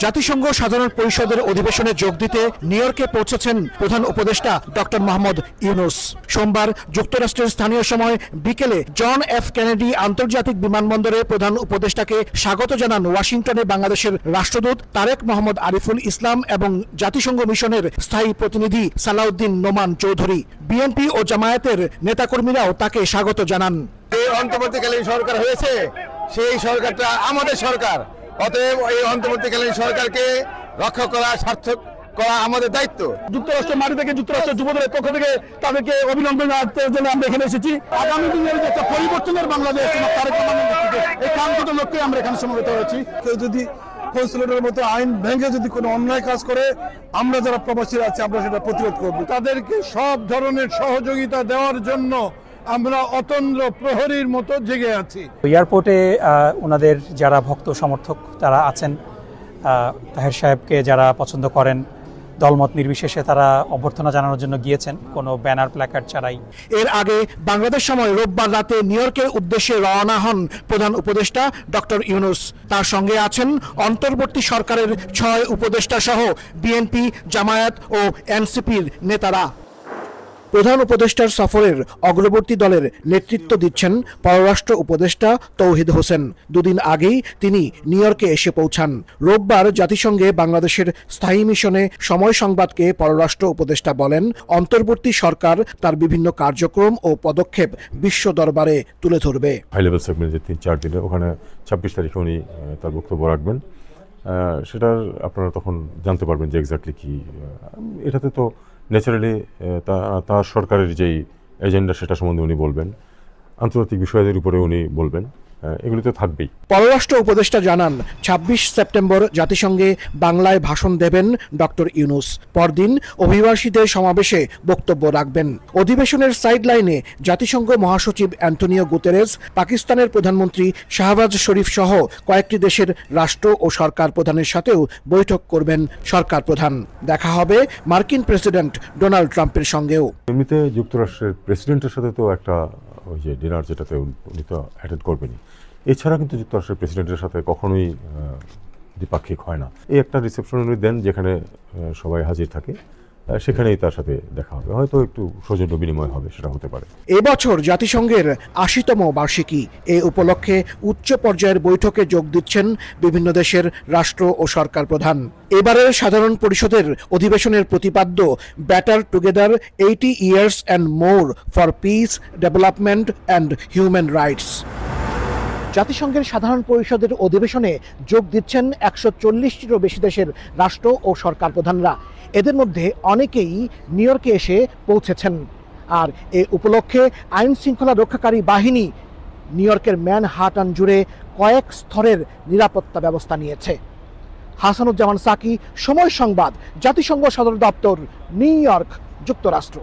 জাতিসংঘ সাধারণ পরিষদের অধিবেশনে যোগ দিতে নিউ ইয়র্কে পৌঁছেছেন প্রধান উপদেষ্টা ডক্টর মোহাম্মদ ইউনূস। সোমবার যুক্তরাষ্ট্রের স্থানীয় সময় বিকেলে জন এফ কেনেডি আন্তর্জাতিক বিমানবন্দরে প্রধান উপদেষ্টাকে স্বাগত জানান ওয়াশিংটনে বাংলাদেশের রাষ্ট্রদূত তারেক মোহাম্মদ আরিফুল ইসলাম এবং জাতিসংঘ মিশনের স্থায়ী প্রতিনিধি সালাউদ্দিন নোমান চৌধুরী। বিএনপি ও জামায়াতের নেতাকর্মীরাও তাকে স্বাগত জানান। এই অন্তর্বর্তীকালীন সরকার হয়েছে, সেই সরকারটা আমাদের সরকার, অতএব এই অন্তর্বর্তীকালীন সরকারকে রক্ষা করা, সার্থক করা আমাদের দায়িত্ব। যুক্তরাষ্ট্রের মাটি থেকে যুক্তরাষ্ট্রের যুবদলের পক্ষ থেকে তাদেরকে অভিনন্দন জানাতে জন্য আমরা এখানে এসেছি। আগামী দিনের যে একটা পরিবর্তনের বাংলাদেশ, তারেক রহমানের নেতৃত্বে এই কাঙ্ক্ষিত লক্ষ্যে আমরা এখানে সমবেত হয়েছি। কেউ যদি কনসুলেটের মতো আইন ভেঙে যদি কোনো অন্যায় কাজ করে, আমরা যারা প্রবাসীরা আছি আমরা সেটা প্রতিরোধ করব। তাদেরকে সব ধরনের সহযোগিতা দেওয়ার জন্য আমরা অতন্দ্র প্রহরীর মতো জেগে আছি। এয়ারপোর্টে ওনাদের যারা ভক্ত সমর্থক তারা আছেন, তাহের সাহেবকে যারা পছন্দ করেন, দলমত নির্বিশেষে তারা অভ্যর্থনা জানানোর জন্য গিয়েছেন, কোনো ব্যানার প্ল্যাকার্ড ছাড়াই। এর আগে বাংলাদেশ সময় রোববার রাতে নিউ ইয়র্কের উদ্দেশ্যে রওনা হন প্রধান উপদেষ্টা ডক্টর ইউনূস। তার সঙ্গে আছেন অন্তর্বর্তী সরকারের 6 উপদেষ্টা সহ বিএনপি, জামায়াত ও এনসিপির নেতারা। প্রধান উপদেষ্টার সফরের অগ্রবর্তী দলের নেতৃত্ব দিচ্ছেন পররাষ্ট্র উপদেষ্টা তৌহিদ হোসেন। দুদিন আগেই তিনি নিউ ইয়র্কে এসে পৌঁছান। রোববার জাতিসংঘে বাংলাদেশের স্থায়ী মিশনে সময় সংবাদকে পররাষ্ট্র উপদেষ্টা বলেন, অন্তর্বর্তী সরকার তার বিভিন্ন কার্যক্রম ও পদক্ষেপ বিশ্ব দরবারে তুলে ধরবে। হাই লেভেল সেগমেন্ট যে 3-4 দিনে, ওখানে 26 তারিখে উনি তার বক্তব্য রাখবেন। সেটার আপনারা তখন জানতে পারবেন যে এক্স্যাক্টলি কি। এটাতে তো ন্যাচারালি তার সরকারের যেই এজেন্ডা সেটা সম্বন্ধে উনি বলবেন, আন্তর্জাতিক বিষয়দের উপরে উনি বলবেন, এগুলি তো থাকবেই। পররাষ্ট্র উপদেষ্টা জানান, 26 সেপ্টেম্বর জাতিসংঘে বাংলায় ভাষণ দেবেন ডক্টর ইউনূস। পরদিন অভিবাসীদের সমাবেশে বক্তব্য রাখবেন। অধিবেশনের সাইডলাইনে জাতিসংঘ মহাসচিব অ্যান্টনিও গুতেরেস, পাকিস্তানের প্রধানমন্ত্রী শাহবাজ শরীফ সহ কয়েকটি দেশের রাষ্ট্র ও সরকার প্রধানের সাথেও বৈঠক করবেন সরকার প্রধান। দেখা হবে মার্কিন প্রেসিডেন্ট ডোনাল্ড ট্রাম্পের সঙ্গেও। এমনিতে যুক্তরাষ্ট্রের প্রেসিডেন্টের সাথে তো একটা ওই যে ডিনার, যেটাতে উনি তো অ্যাটেন্ড করবেনই। এছাড়া কিন্তু যুক্তরাষ্ট্রের প্রেসিডেন্টের সাথে কখনোই দ্বিপাক্ষিক হয় না। এই একটা রিসেপশন উনি দেন যেখানে সবাই হাজির থাকে, সেখানেই তার সাথে দেখা হবে, হয়তো একটু সৌজন্য বিনিময় হবে, সেটা হতে পারে। এবছর জাতিসংঘের 80তম বার্ষিকী। এ উপলক্ষে উচ্চ পর্যায়ের বৈঠকে যোগ দিচ্ছেন বিভিন্ন দেশের রাষ্ট্র ও সরকার প্রধান। এবারের সাধারণ পরিষদের অধিবেশনের প্রতিপাদ্য batter together 80 years and more for piece, development and human rights. জাতিসংঘের সাধারণ পরিষদের অধিবেশনে যোগ দিচ্ছেন 140টিরও বেশি দেশের রাষ্ট্র ও সরকার প্রধানরা। এদের মধ্যে অনেকেই নিউ ইয়র্কে এসে পৌঁছেছেন। আর এ উপলক্ষে আইন শৃঙ্খলা রক্ষাকারী বাহিনী নিউ ইয়র্কের ম্যানহাটান জুড়ে কয়েক স্তরের নিরাপত্তা ব্যবস্থা নিয়েছে। হাসানুজ্জামান সাকি, সময় সংবাদ, জাতিসংঘ সদর দপ্তর, নিউ ইয়র্ক, যুক্তরাষ্ট্র।